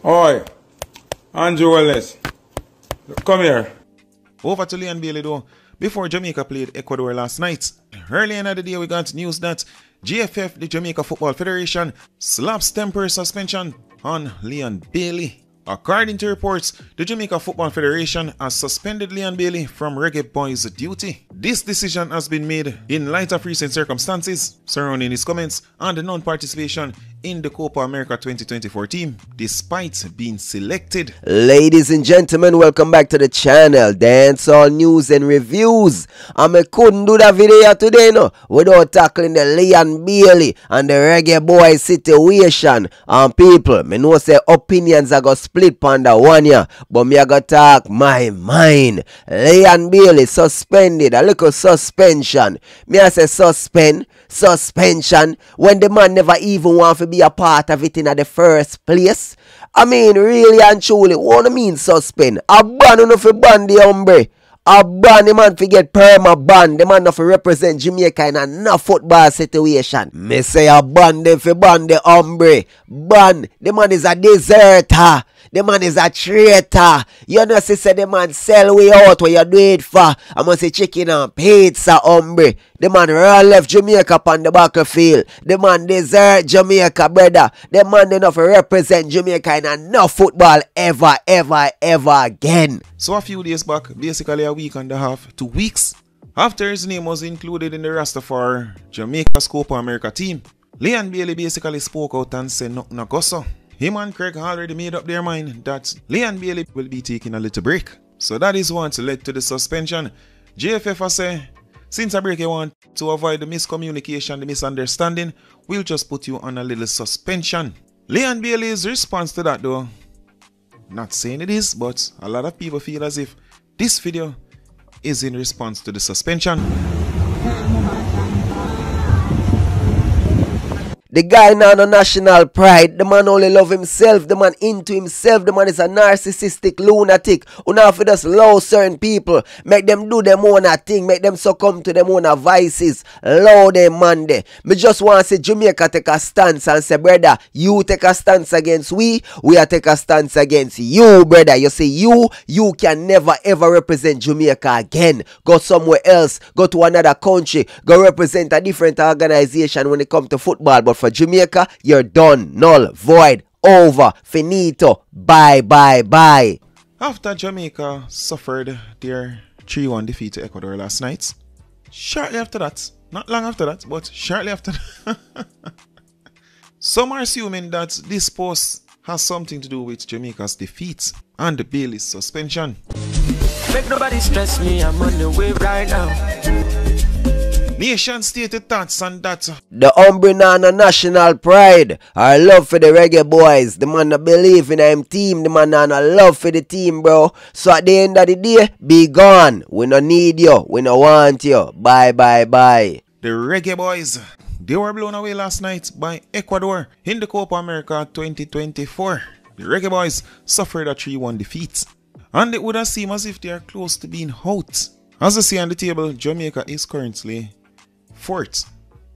Oi, ANJU Wellness, come here. Over to Leon Bailey though. Before Jamaica played Ecuador last night, early in the day we got news that JFF, the Jamaica Football Federation, slaps temporary suspension on Leon Bailey. According to reports, the Jamaica Football Federation has suspended Leon Bailey from Reggae Boys duty. This decision has been made in light of recent circumstances surrounding his comments and the non-participation in the Copa America 2024 team, despite being selected. Ladies and gentlemen, welcome back to the channel, Dancehall News and Reviews. And I couldn't do that video today, no, without tackling the Leon Bailey and the Reggae Boys situation. And people, me know say opinions are going to split on that one year, but me I got to talk my mind. Leon Bailey suspended, a little suspension. Me I say suspension, when the man never even want to be a part of it in the first place. I mean, really and truly, what do you mean suspend? A ban enough for ban the hombre. A ban the man for get perma ban. The man not for represent Jamaica in a no football situation. Me say a ban them for ban the hombre. Ban. The man is a deserter. The man is a traitor. You know, say the man sell way out what you do it for. I must say chicken and pizza, hombre. The man run left Jamaica on the battlefield. The man desert Jamaica, brother. The man enough to represent Jamaica in a no football ever again. So a few days back, basically a week and a half, 2 weeks, after his name was included in the roster for Jamaica's Copa America team, Leon Bailey basically spoke out and said nothing no go so. Him and Craig already made up their mind that Leon Bailey will be taking a little break. So that is what led to the suspension. JFF has said, since a break you want to avoid the miscommunication, the misunderstanding, we'll just put you on a little suspension. Leon Bailey's response to that though, not saying it is, but a lot of people feel as if this video is in response to the suspension. The guy now no national pride. The man only love himself. The man into himself. The man is a narcissistic lunatic who now for just love certain people. Make them do them own a thing. Make them succumb to them own a vices. Love them man there. Me just want to say Jamaica take a stance and say, brother, you take a stance against we are take a stance against you, brother. You say you can never ever represent Jamaica again. Go somewhere else. Go to another country. Go represent a different organization when it comes to football. But for Jamaica, you're done, null, void, over, finito, bye. After Jamaica suffered their 3-1 defeat to Ecuador last night, shortly after that, not long after that, but shortly after that, some are assuming that this post has something to do with Jamaica's defeat and the Bailey's suspension. Make nobody stress me, I'm on the way right now. Nation stated thoughts on that. The hombre na national pride. Our love for the Reggae Boys. The man that believe in him team. The man na love for the team, bro. So at the end of the day, be gone. We no need you. We no want you. Bye. The Reggae Boys, they were blown away last night by Ecuador in the Copa America 2024. The Reggae Boys suffered a 3-1 defeat. And it would have seemed as if they are close to being out. As you see on the table, Jamaica is currently 4th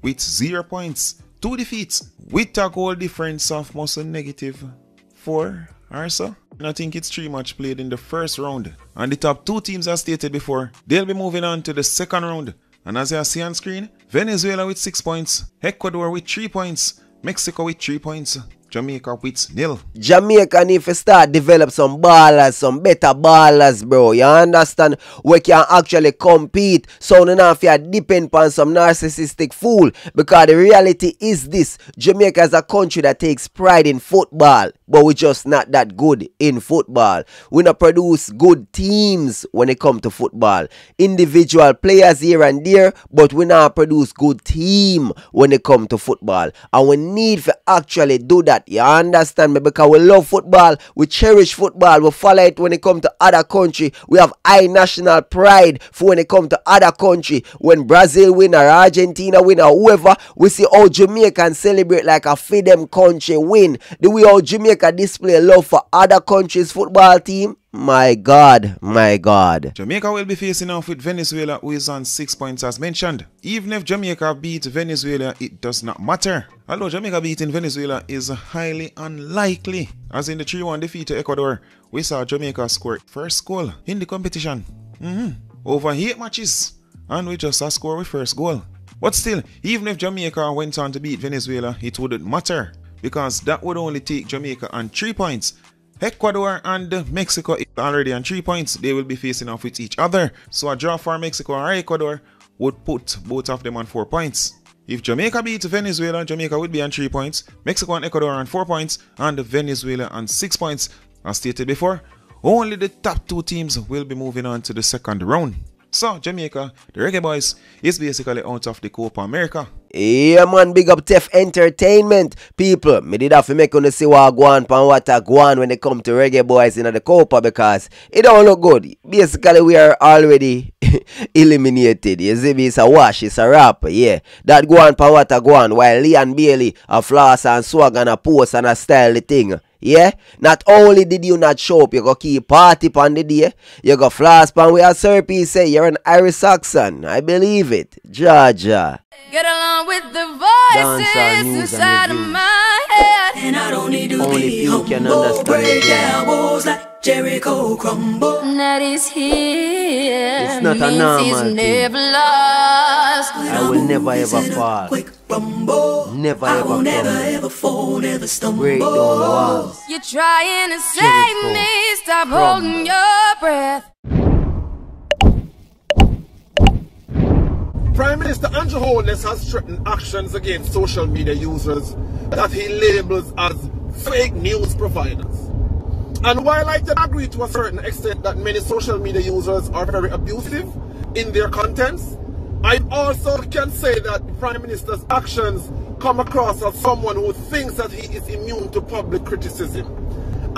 with 0 points, 2 defeats, with a goal difference of most -4 or so. I think it's 3 match played in the first round. And the top 2 teams as stated before, they'll be moving on to the second round. And as you see on screen, Venezuela with 6 points, Ecuador with 3 points, Mexico with 3 points, Jamaica with 0. Jamaica need to start develop some ballers, some better ballers, bro. You understand? We can actually compete. So now if you depend on some narcissistic fool. Because the reality is this. Jamaica is a country that takes pride in football. But we're just not that good in football. We not produce good teams when it comes to football. Individual players here and there, but we not produce good team when it comes to football. And we need to actually do that. You understand me? Because we love football. We cherish football. We follow it when it comes to other country. We have high national pride for when it comes to other country. When Brazil win or Argentina win or whoever, we see how Jamaican celebrate like a feed them country win. The way how Jamaica display love for other countries' football team, My God, my God. Jamaica will be facing off with Venezuela, who is on 6 points as mentioned. Even if Jamaica beat Venezuela, it does not matter. Although Jamaica beating Venezuela is highly unlikely, as in the 3-1 defeat to Ecuador, we saw Jamaica score first goal in the competition. Over 8 matches, and we just scored with first goal. But still, even if Jamaica went on to beat Venezuela, it wouldn't matter, because that would only take Jamaica on 3 points. Ecuador and Mexico is already on 3 points. They will be facing off with each other. So a draw for Mexico or Ecuador would put both of them on 4 points. If Jamaica beats Venezuela, Jamaica would be on 3 points. Mexico and Ecuador on 4 points. And Venezuela on 6 points. As stated before, only the top 2 teams will be moving on to the second round. So Jamaica, the Reggae Boys, is basically out of the Copa America. Yeah man, big up Tef Entertainment. People, me did have to make on see what go on pan what go on when they come to Reggae Boys in the Copa, because it don't look good. Basically, we are already eliminated. You see me, it's a wash, it's a wrap. Yeah, that go on pan what go on, while Lee and Bailey a floss and swag and a post and a style the thing. Yeah, not only did you not show up, you go keep party on the day, you go floss pan where Sir P say you're an Irish Saxon. I believe it. Georgia. Get along with the voices inside of my head. And I don't need to only be you can humble. understand. Break down walls like Jericho crumble. That is here. It's not a normal he's thing. never lost. I will never ever fall. Never ever fall. Never fall, never stumble. Break down the walls. You're trying to save Jericho me. Stop crumble. holding your breath. Prime Minister ANJU Holness has threatened actions against social media users that he labels as fake news providers. And while I can agree to a certain extent that many social media users are very abusive in their contents, I also can say that the Prime Minister's actions come across as someone who thinks that he is immune to public criticism.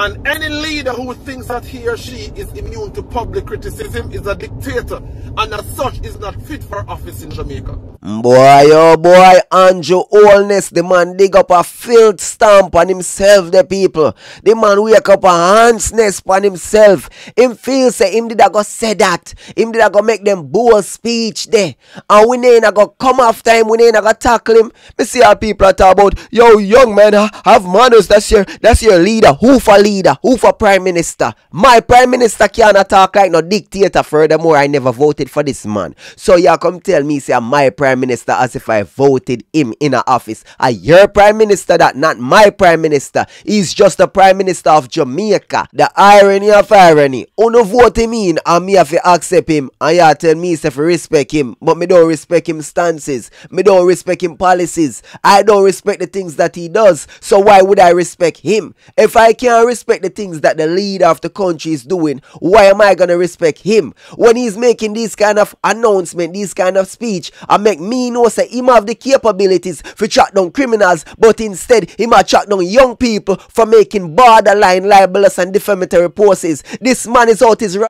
And any leader who thinks that he or she is immune to public criticism is a dictator, and as such is not fit for office in Jamaica. Boy, oh boy, ANJU Holness, the man dig up a filth stamp on himself, the people. The man wake up a hand's nest on himself. Him feel say him did a go say that. Him did a go make them bold speech there. And we ain't a go come after him, we ain't a go tackle him. Me see how people are talking about, yo, young man, have manners, that's your leader. Who for leader? Who for prime minister? My prime minister cannot talk like no dictator. Furthermore, I never voted for this man. So you come tell me, say, my prime minister as if I voted him in a office. Your prime minister that, not my prime minister. He's just the prime minister of Jamaica. The irony of irony. Uno vote him in and me have to accept him. And you tell me if I respect him. But me don't respect him stances. Me don't respect him policies. I don't respect the things that he does. So why would I respect him? If I can't respect the things that the leader of the country is doing, why am I gonna respect him? When he's making this kind of announcement, this kind of speech, and make me know say him have the capabilities for track down criminals, but instead him a track down young people for making borderline libelous and defamatory posts. This man is out his right.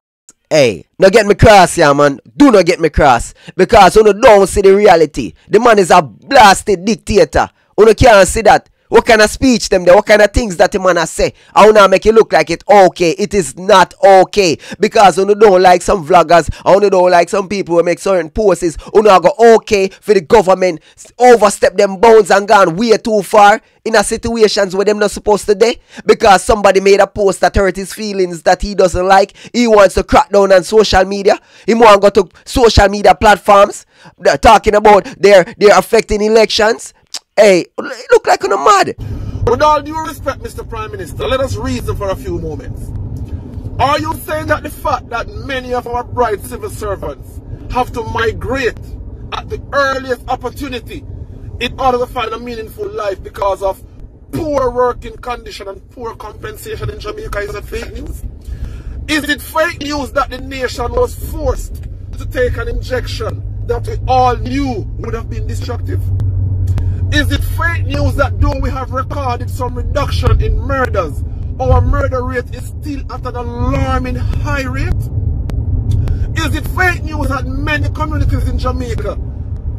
Hey, not get me cross here, man. Do not get me cross. Because you don't see the reality. The man is a blasted dictator. You can't see that. What kind of speech them there? What kind of things that the man has say? I wanna make it look like it okay. It is not okay. Because you don't like some vloggers, you don't like some people who make certain posts, you go okay for the government overstep them bounds and gone way too far in a situations where them not supposed to do. Because somebody made a post that hurt his feelings that he doesn't like. He wants to crack down on social media. He want to go to social media platforms. They're talking about they're affecting elections. Hey, it look like you're mad. With all due respect, Mr. Prime Minister, let us reason for a few moments. Are you saying that the fact that many of our bright civil servants have to migrate at the earliest opportunity in order to find a meaningful life because of poor working condition and poor compensation in Jamaica is it fake news? Is it fake news that the nation was forced to take an injection that we all knew would have been destructive? Is it fake news that though we have recorded some reduction in murders, our murder rate is still at an alarming high rate? Is it fake news that many communities in Jamaica,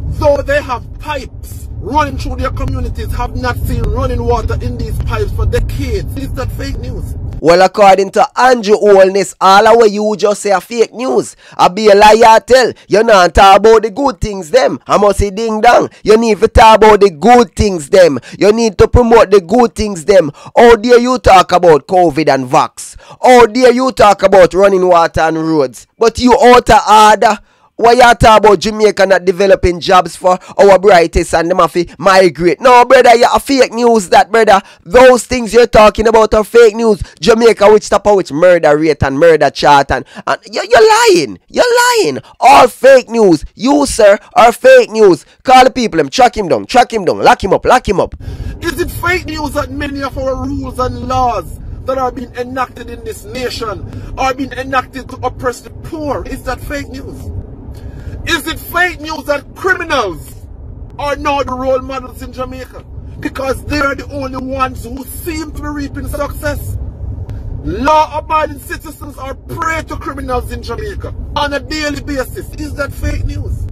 though they have pipes running through their communities have not seen running water in these pipes for decades. Is that fake news? Well, according to ANJU Wellness, all of what you just say are fake news. I be a liar tell. You not talk about the good things them. I must say ding dong. You need to talk about the good things them. You need to promote the good things them. How dare you talk about COVID and vax? How dare you talk about running water and roads? But you out of order. Why you talk about Jamaica not developing jobs for our brightest and them have to migrate? No, brother, you are fake news that, brother. Those things you're talking about are fake news. Jamaica, which top of which murder rate and murder chart and you're lying. You're lying. All fake news. You, sir, are fake news. Call the people, track him down, lock him up. Is it fake news that many of our rules and laws that are being enacted in this nation are being enacted to oppress the poor? Is that fake news? Is it fake news that criminals are now the role models in Jamaica because they are the only ones who seem to be reaping success? Law-abiding citizens are prey to criminals in Jamaica on a daily basis. Is that fake news?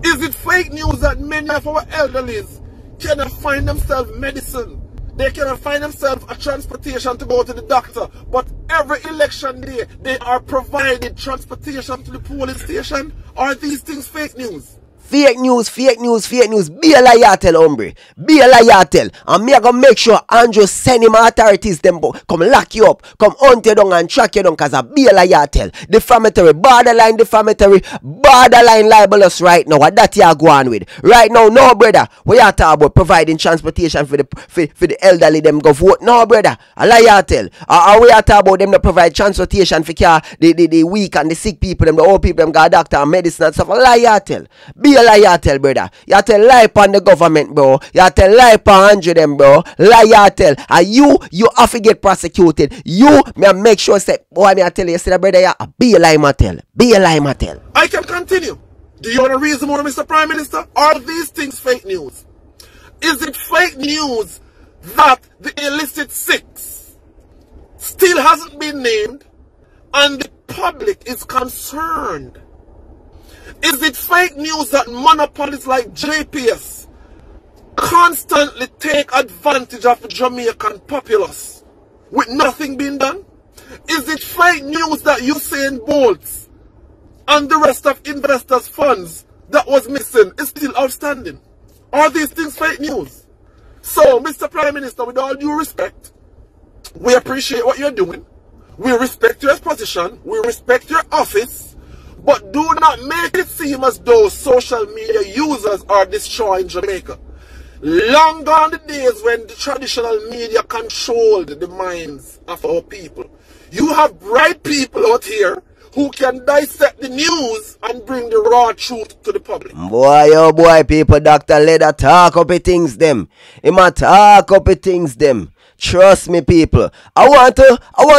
Is it fake news that many of our elderlies cannot find themselves medicine? They cannot find themselves a transportation to go to the doctor, but every election day they are provided transportation to the police station? Are these things fake news? Fake news. Be a liar tell, hombre. Be a liar tell. And me gonna make sure ANJU send him authorities them come lock you up, come hunt you down and track you down, cause I be a liar tell. Defamatory, borderline libelous right now. What that you are going with? Right now, no brother. We are talking about providing transportation for the elderly them go vote. No brother. A liar tell. We are talking about them to provide transportation for the weak and the sick people, them the old people, them got doctor and medicine and stuff. A liar tell. Be a liar tell, brother. You tell lie on the government, bro. You tell lie on ANJU them, bro. Liar tell. And you have to get prosecuted. You may make sure say, boy, me I tell you, say brother, you be a liar tell. Be a liar tell. I can continue. Do you want to reason more, Mr. Prime Minister? Are these things fake news? Is it fake news that the illicit six still hasn't been named and the public is concerned? Is it fake news that monopolies like JPS constantly take advantage of the Jamaican populace with nothing being done? Is it fake news that Usain Bolt and the rest of investors' funds that was missing is still outstanding? Are these things fake news? So, Mr. Prime Minister, with all due respect, we appreciate what you're doing. We respect your position. We respect your office. But do not make it seem as though social media users are destroying Jamaica. Long gone the days when the traditional media controlled the minds of our people. You have bright people out here who can dissect the news and bring the raw truth to the public. Boy, oh boy, people, Dr. Leda talk up the things them. He might talk up the things them. Trust me, people. I want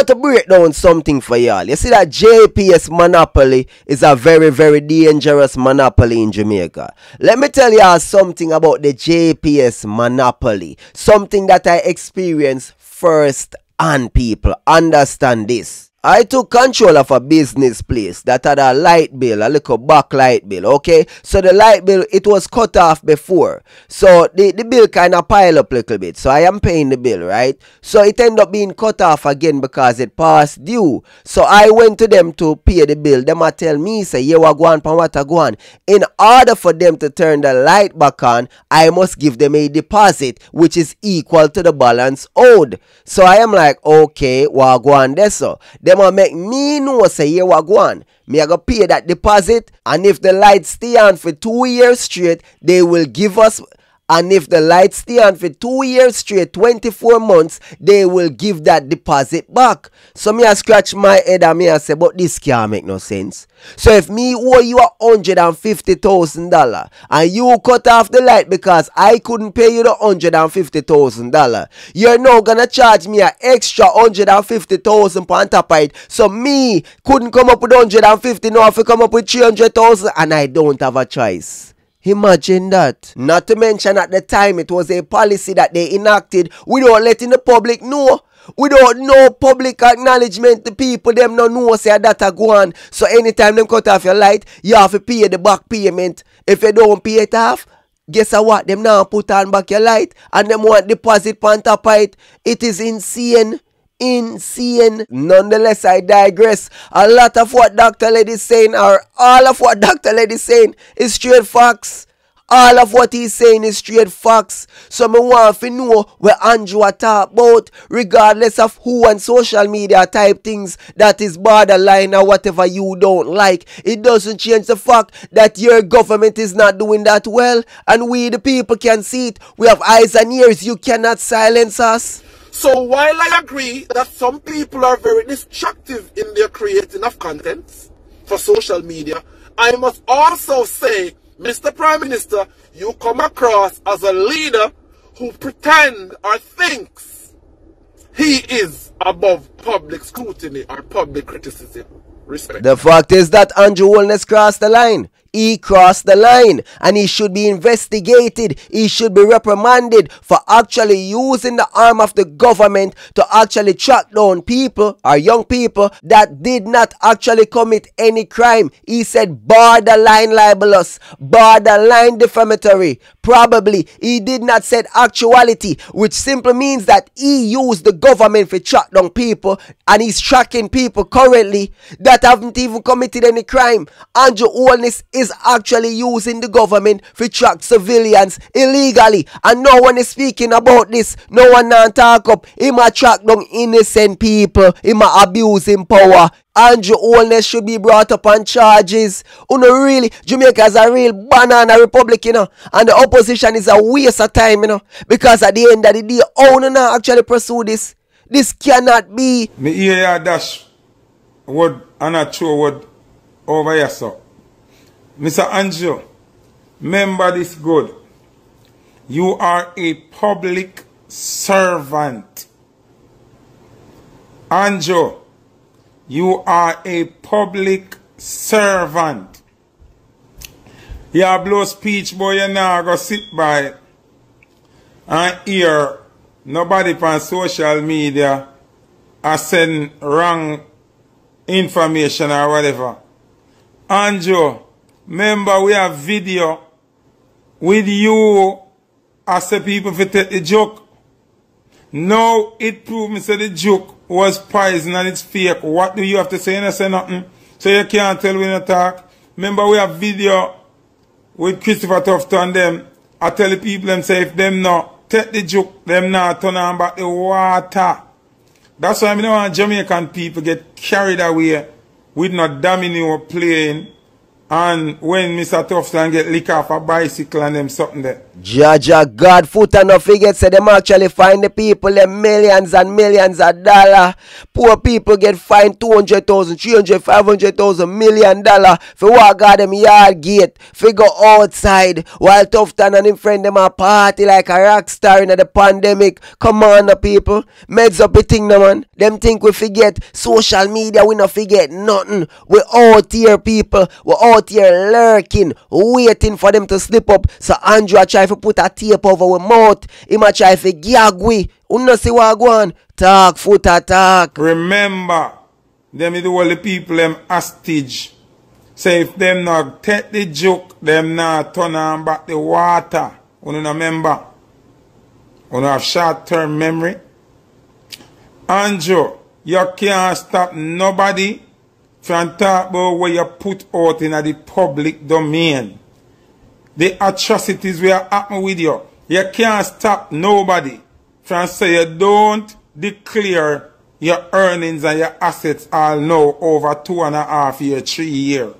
to break down something for y'all. You see that JPS monopoly is a very, very dangerous monopoly in Jamaica. Let me tell y'all something about the JPS monopoly. Something that I experienced first hand, people. Understand this. I took control of a business place that had a light bill, a little back light bill, okay? So the light bill, it was cut off before. So the bill kind of pile up a little bit. So I am paying the bill, right? So it ended up being cut off again because it passed due. So I went to them to pay the bill. Them a tell me, say, yeah, what go on, pan what go on. In order for them to turn the light back on, I must give them a deposit, which is equal to the balance owed. So I am like, okay, what go on there, so. Them a make me know say yeah what go on. Me I go pay that deposit, and if the lights stay on for 2 years straight, they will give us. And if the lights stay on for 2 years straight, 24 months, they will give that deposit back. So me I scratch my head and me I say, but this can't make no sense. So if me owe you $150,000 and you cut off the light because I couldn't pay you the $150,000, you're now gonna charge me an extra $150,000 on top of it. So me couldn't come up with 150, now I have to come up with 300,000, and I don't have a choice. Imagine that. Not to mention at the time it was a policy that they enacted without letting the public know. Without no public acknowledgement, the people them no know say that a go on. So anytime them cut off your light, you have to pay the back payment. If you don't pay it off, guess what? Them now put on back your light and them want deposit on top of it. It is insane. Insane. Nonetheless, I digress. A lot of what Dr. Lady is saying, or all of what Dr. Lady is saying, is straight facts. All of what he's saying is straight facts. So me want to know where ANJU talk about, regardless of who on social media type things that is borderline or whatever you don't like. It doesn't change the fact that your government is not doing that well, and we the people can see it. We have eyes and ears. You cannot silence us. So while I agree that some people are very destructive in their creating of content for social media, I must also say, Mr. Prime Minister, you come across as a leader who pretends or thinks he is above public scrutiny or public criticism. Respect. The fact is that ANJU Wellness crossed the line. He crossed the line and he should be investigated. He should be reprimanded for actually using the arm of the government to actually track down people or young people that did not actually commit any crime. He said borderline libelous, borderline defamatory. Probably he did not say actuality, which simply means that he used the government for track down people, and he's tracking people currently that haven't even committed any crime. ANJU Wellness is actually using the government to track civilians illegally, and no one is speaking about this. No one not talk up. He might track down innocent people. He might abuse him power. ANJU Wellness should be brought up on charges. Really, Jamaica is a real banana republic, you know, and the opposition is a waste of time, you know, because at the end of the day, how not actually pursue this? This cannot be. Me hear ya dash word and a true word over here, so. Mr. ANJU, remember this good. You are a public servant. ANJU, you are a public servant. You blow speech, boy, you now go sit by and hear nobody on social media or send wrong information or whatever. ANJU, remember we have video with you as the people for take the joke. Now it proved me say the joke was poison and it's fake. What do you have to say? You don't say nothing. So you can't tell when you talk. Remember we have video with Christopher Tufton and them. I tell the people them say if them not take the joke, them not turn on back the water. That's why I don't want Jamaican people get carried away with no domino playing. And when Mr. Tufton get lick off a bicycle and them something there. Jaja God, Foota no forget say them actually find the people them millions and millions of dollars. Poor people get fined 200,000, 300, 500,000, $1 million for walk out them yard gate, for go outside while Tufton and him friend them a party like a rock star in the pandemic. Come on the people, meds up the thing no man. Them think we forget social media, we not forget nothing. We out here people, we out here lurking, waiting for them to slip up. So ANJU try to put a tape over our mouth. He might try to gag we. You know see what go on? Talk, Foota, talk. Remember, them is all the people them hostage. Say if them not take the joke, them not turn on back the water. You know remember? You have short-term memory. ANJU, you can't stop nobody from talk about what you put out in the public domain. The atrocities will happen with you. You can't stop nobody from saying you don't declare your earnings and your assets all now over 2.5 years, 3 years.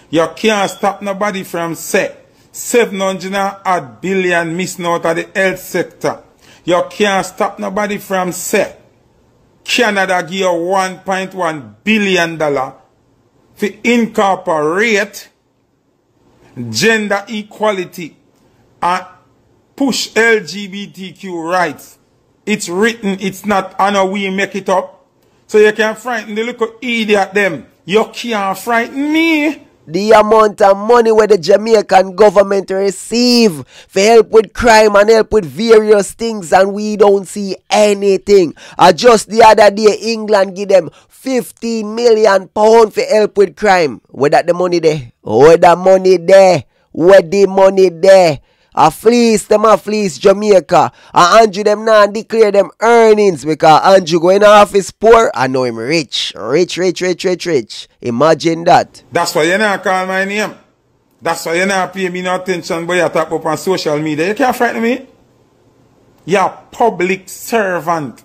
You can't stop nobody from saying 700 billion missing out of the health sector. You can't stop nobody from saying Canada give you $1.1 billion to incorporate gender equality and push LGBTQ rights. It's written, it's not, I know we make it up. So you can frighten the little idiot them. You can't frighten me. The amount of money where the Jamaican government receive for help with crime and help with various things, and we don't see anything. Just the other day, England give them £15 million for help with crime. Where that the money there? Where the money there? Where the money there? A fleece Jamaica. And ANJU them now declare them earnings because ANJU going office poor. I know him rich. Rich. Imagine that. That's why you not call my name. That's why you not pay me no attention, but you talk up on social media. You can't frighten me. You're a public servant.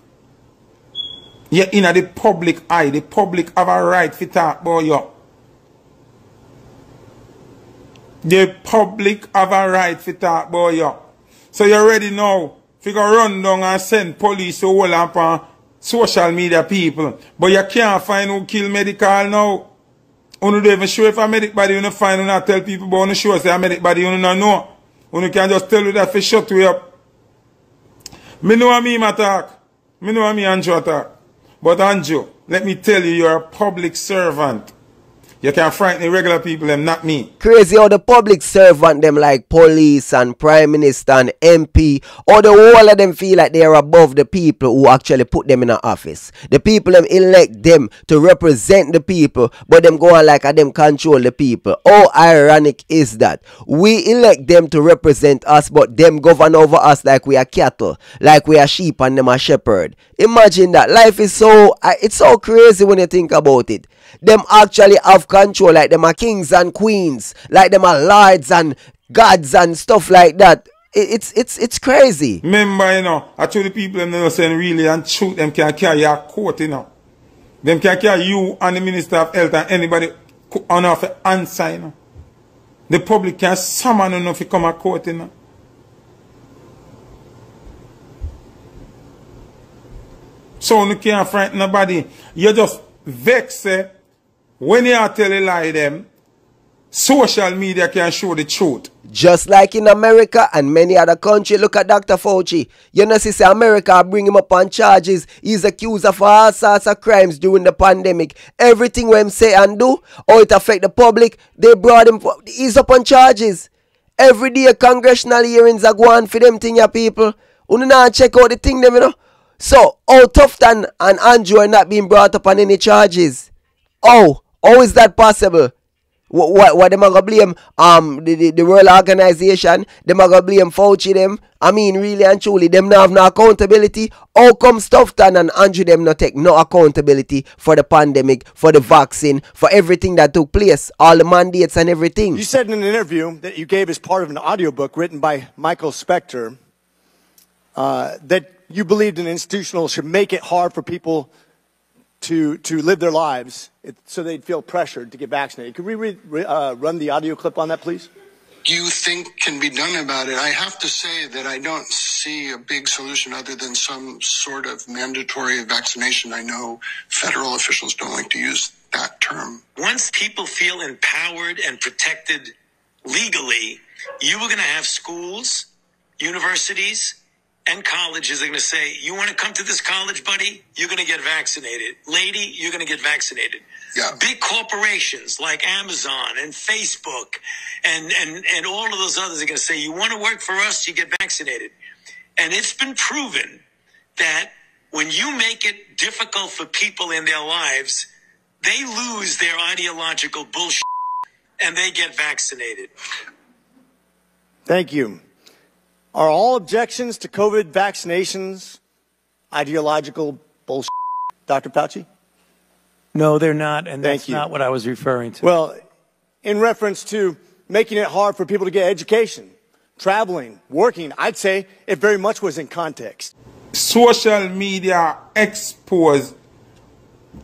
You're in the public eye. The public have a right to talk about you. The public have a right to talk about you. So you already know. If you go run down and send police to hold up on social media people. But you can't find who kill medical now. You don't even show if a medic body you don't find, you not tell people about you show say a medic body you don't know. You can just tell you that for shut you up. Me know me attack. Me know me ANJU attack. But ANJU, let me tell you, you're a public servant. You can frighten the regular people, them, not me. Crazy how the public servant them like police and prime minister and MP, or the whole of them feel like they are above the people who actually put them in an office. The people them elect them to represent the people, but them go on like them control the people. How ironic is that? We elect them to represent us, but them govern over us like we are cattle, like we are sheep and them are shepherd. Imagine that. Life is it's so crazy when you think about it. Them actually have control, like them are kings and queens, like them are lords and gods and stuff like that. It's crazy. Remember, you know, actually the people them know saying really and truth them can carry your court, you know. Them can carry you and the Minister of Health and anybody on off answer, you know. The public can summon you if you come to court, you know. So you can't frighten nobody. You just vex when you tell a lie them, social media can show the truth. Just like in America and many other countries, look at Dr. Fauci. You know, see, America bring him up on charges. He's accused of all sorts of crimes during the pandemic. Everything we him say and do, or it affect the public, they brought him, he's up on charges. Every day congressional hearings are going for them thing, ya people. You know, check out the thing them, you know. So, how Tufton and ANJU are not being brought up on any charges? How is that possible? What them are gonna blame the World Organization? Them are gonna blame Fauci them? I mean, really and truly, them not have no accountability. How come Tufton and ANJU them not take no accountability for the pandemic, for the vaccine, for everything that took place, all the mandates and everything? You said in an interview that you gave as part of an audiobook written by Michael Spector that you believed an institutional should make it hard for people to live their lives so they'd feel pressured to get vaccinated. Could we run the audio clip on that, please? You think can be done about it? I have to say that I don't see a big solution other than some sort of mandatory vaccination. I know federal officials don't like to use that term. Once people feel empowered and protected legally, you are going to have schools, universities, and colleges are going to say, you want to come to this college, buddy? You're going to get vaccinated. Lady, you're going to get vaccinated. Yeah. Big corporations like Amazon and Facebook and all of those others are going to say, you want to work for us, you get vaccinated. And it's been proven that when you make it difficult for people in their lives, they lose their ideological bullshit and they get vaccinated. Thank you. Are all objections to COVID vaccinations ideological bullshit, Dr. Fauci? No, they're not, and that's not what I was referring to. Well, in reference to making it hard for people to get education, traveling, working, I'd say it very much was in context. Social media expose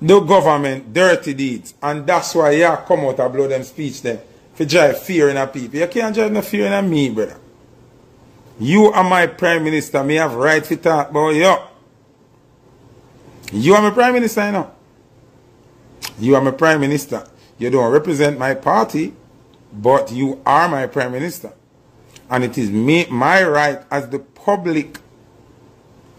the government dirty deeds, and that's why you come out and blow them speech them to drive fear in the people. You can't drive no fear in me, brother. You are my prime minister. Me have right to talk about you. You are my prime minister, you know. You are my prime minister. You don't represent my party, but you are my prime minister. And it is my right as the public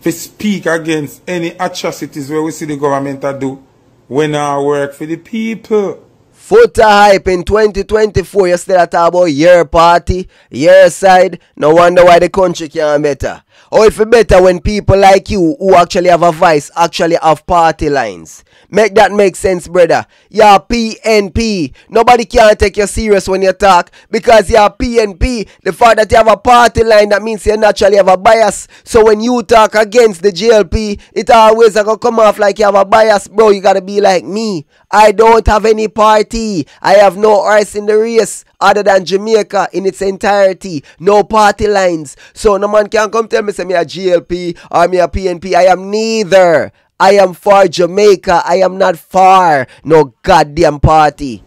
to speak against any atrocities where we see the government do when I work for the people. Foota hype in 2024, you still talk about your party, your side. No wonder why the country can't better. Or if it better when people like you who actually have a voice actually have party lines. Make that make sense, brother. You're PNP. Nobody can take you serious when you talk because you're PNP. The fact that you have a party line, that means you naturally have a bias. So when you talk against the GLP, it always gonna come off like you have a bias, bro. You gotta be like me. I don't have any party. I have no horse in the race other than Jamaica in its entirety. No party lines. So no man can come tell me say me a GLP or me a PNP. I am neither. I am for Jamaica. I am not for no goddamn party.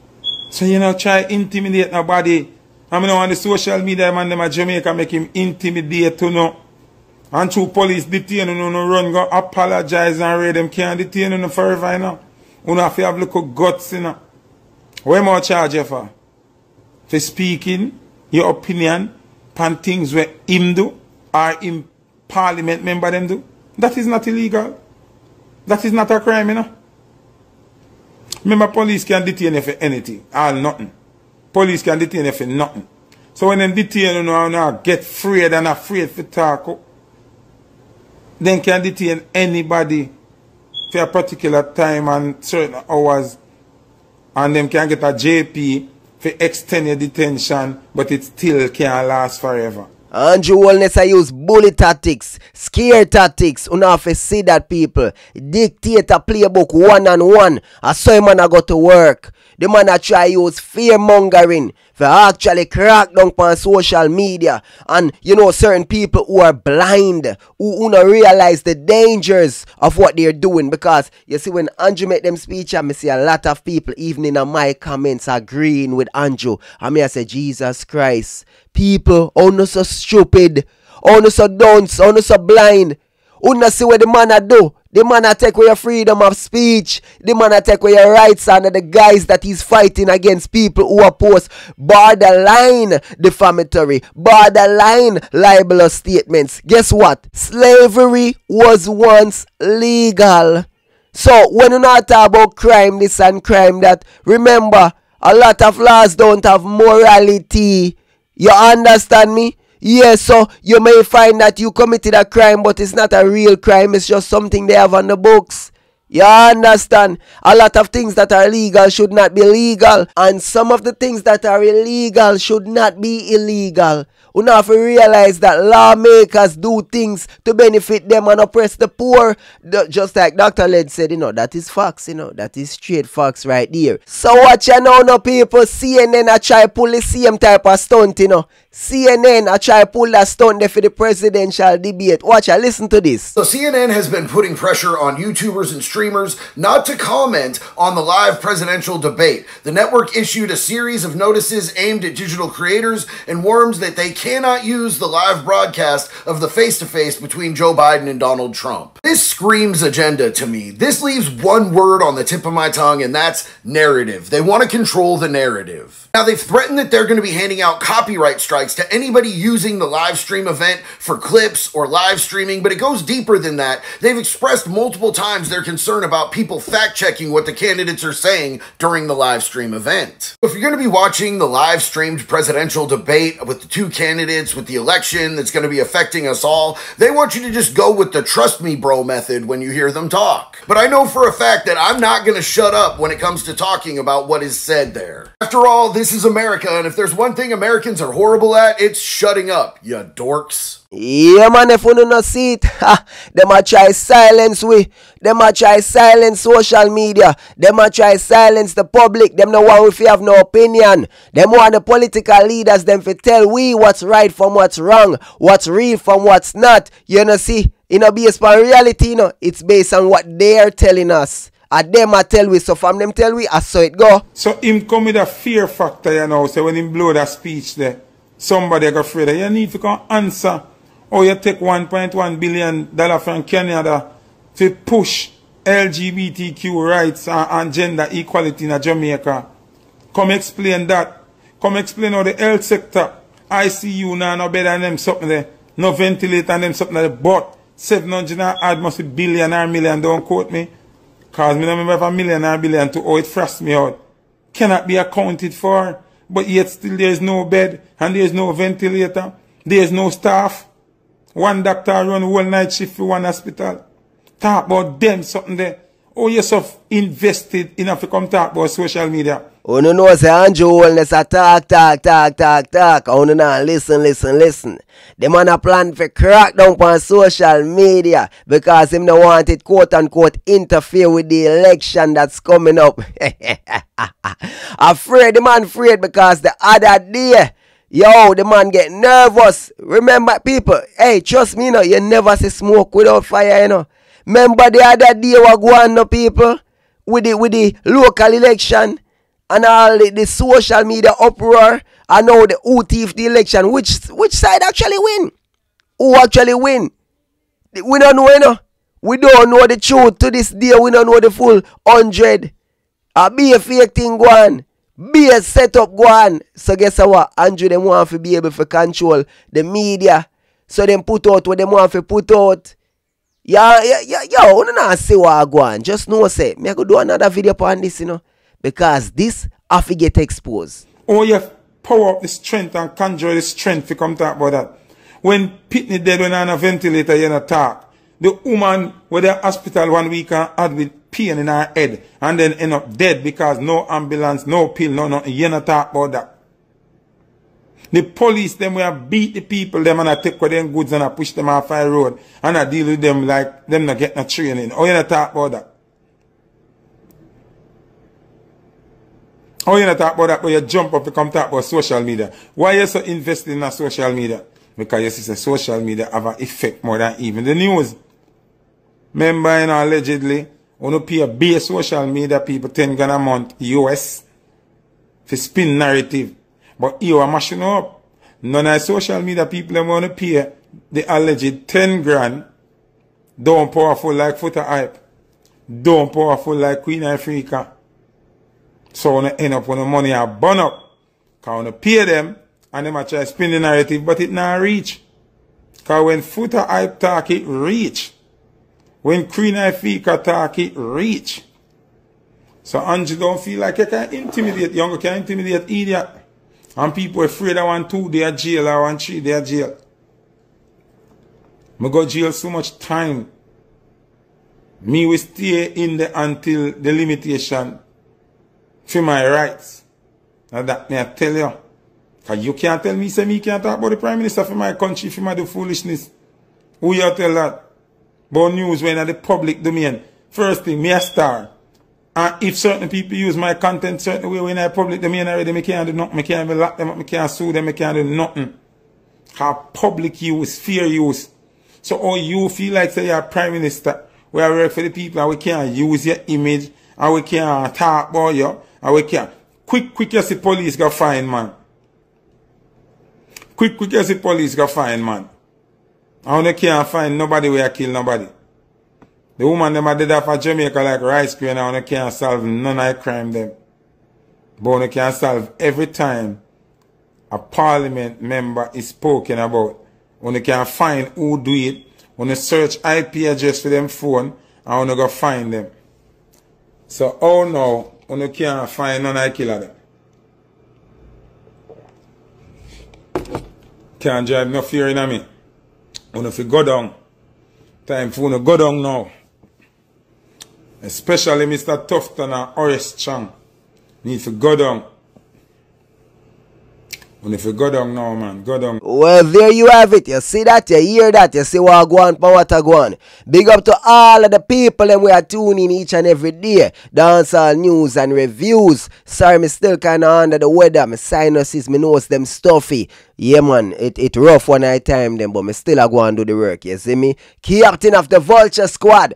So you know try intimidate nobody. I mean on the social media man them a Jamaica make him intimidate to know. And through police detain no run go apologize and read them can't detain no forever you know. You have to have little guts you know. Where more charge you for? For speaking your opinion on things where him do or him parliament member them do. That is not illegal. That is not a crime, you know. Remember, police can detain you for anything, or nothing. Police can detain you for nothing. So when they detain you now get afraid and afraid to talk, then can detain anybody for a particular time and certain hours, and them can get a JP for extended detention, but it still can't last forever. ANJU Wellness I use bully tactics, scare tactics. You have to see that people. Dictate a playbook one-on-one. I saw him man I go to work. The man I try use fear mongering for actually crack down on social media. And you know certain people who are blind, who don't realize the dangers of what they're doing. Because you see when ANJU make them speech, I see a lot of people even in my comments agreeing with ANJU. I say Jesus Christ. People, oh so stupid, oh so dunce, oh so blind. You see what the man a do. The man a take away your freedom of speech. The man a take away your rights under the guise that he's fighting against people who oppose borderline defamatory, borderline libelous statements. Guess what? Slavery was once legal. So when you not talk about crime this and crime that, remember, a lot of laws don't have morality. You understand me? Yes, so you may find that you committed a crime, but it's not a real crime. It's just something they have on the books. You understand? A lot of things that are legal should not be legal. And some of the things that are illegal should not be illegal. You have to realize that lawmakers do things to benefit them and oppress the poor. Just like Dr. Led said, you know, that is facts, you know, that is straight facts right there. So watch you now, people. CNN I try pull the same type of stunt, you know. CNN I try pull that stunt there for the presidential debate. Watch you, listen to this. So CNN has been putting pressure on YouTubers and streamers not to comment on the live presidential debate. The network issued a series of notices aimed at digital creators and warns that they cannot use the live broadcast of the face-to-face between Joe Biden and Donald Trump. This screams agenda to me. This leaves one word on the tip of my tongue, and that's narrative. They want to control the narrative. Now, they've threatened that they're going to be handing out copyright strikes to anybody using the live stream event for clips or live streaming, but it goes deeper than that. They've expressed multiple times their concern about people fact-checking what the candidates are saying during the live stream event. If you're going to be watching the live streamed presidential debate with the two candidates, with the election that's going to be affecting us all, they want you to just go with the trust me bro method when you hear them talk. But I know for a fact that I'm not going to shut up when it comes to talking about what is said there. After all, this is America, and if there's one thing Americans are horrible at, it's shutting up, you dorks. Yeah, man, if you don't see it, them a try silence we. Them a try silence social media. Them a try silence the public. Them no want if you have no opinion. Them want the political leaders them to tell we what's right from what's wrong, what's real from what's not. You know, see, you know, based on reality, you know, it's based on what they're telling us. And them a tell we, so from them tell we, I saw it go. So him come with a fear factor, you know, so when him blow that speech there, somebody got afraid that you need to come answer. Or you take $1.1 billion from Canada to push LGBTQ rights and gender equality in Jamaica. Come explain that. Come explain how the health sector, ICU now no better than them something there. No ventilator and them something there. But 700 odd must be billion or million, don't quote me. Because I don't remember if a million or billion to how it frost me out. Cannot be accounted for. But yet still there is no bed and there is no ventilator. There is no staff. One doctor run whole night shift for one hospital. Talk about them something there. Oh, you so invested enough to come talk about social media. Oh, no, say ANJU wellness a talk. Oh, no, listen. The man a plan for crack down on social media because him no want it quote unquote interfere with the election that's coming up. The man afraid because the other day, yo, the man get nervous. Remember people, hey, trust me, you never see smoke without fire, Remember the other day we go on, people, with the local election and all the social media uproar, and now who thief the election, which side actually win? Who actually win? We don't know, We don't know the truth to this day. We don't know the full 100. Be a fake thing go on. Be a setup go on. So guess what? ANJU them want to be able to control the media. So them put out what they want to put out. Yo, you don't say what I go on. Just know, say, me I go do another video on this, because this have to get exposed. Oh, you power up the strength and conjure the strength to come talk about that. When Pitney dead when on a ventilator, you not talk. The woman with the hospital 1 week and had with pain in her head and then end up dead because no ambulance, no pill, no nothing. You not talk about that. The police, them will beat the people, them and I take with them goods and I push them off the road and I deal with them like them not get no training. Oh, you not talk about that. Oh, you not talk about that, but you jump up to come talk about social media. Why you so invested in social media? Because you see social media have an effect more than even the news. Remember, allegedly, when you pay a base social media people $10 a month US for spin narrative. But you are mashing up. None of social media people them want to pay the alleged 10 grand. Don't powerful like Foota hype. Don't powerful like Queen Africa. So when you end up when the money are burn up. Because when you pay them and them try to spin the narrative, but it not reach. Because when Foota hype talk, it reach. When Queen Africa talk, it reach. So ANJU don't feel like you can intimidate. You can intimidate idiot. And people afraid I want 2 days jail or 1 3 days jail. I go jail so much time. Me will stay in there until the limitation for my rights. And that may I tell you. Because you can't tell me, say me can't talk about the Prime Minister for my country if I do foolishness. Who you tell that? But news when at the public domain. First thing, me a star. And if certain people use my content certain way when I public domain already, me can't do nothing. Me can't even lock them up, me can't sue them, me can't do nothing. Have public use, fair use. So all you feel like say you're a Prime Minister, we are work for the people and we can't use your image and we can't talk about you and we can't. Quick you see police go find man. Quick you see police go find man. And they can't find nobody where kill nobody. The woman them are dead off of Jamaica like rice cream and they can't solve none of the crime them. But they can solve every time a parliament member is spoken about. When they can find who do it, when they search IP address for them phone and when they go find them. So oh no, when they can't find none of the killer them. Can't drive no fear in me. When if you go down, time for you go down now. Especially Mr. Tufton and Horace Chang. Need to go down. When if you go down now, man, go down. Well, there you have it. You see that, you hear that, you see what go on, what go on. Big up to all of the people and we are tuning each and every day. Dancehall news and reviews. Sorry, me still kind of under the weather. My sinuses, my nose, them stuffy. Yeah, man, it rough one night time them, but me still go and do the work. You see me? Captain of the Vulture Squad.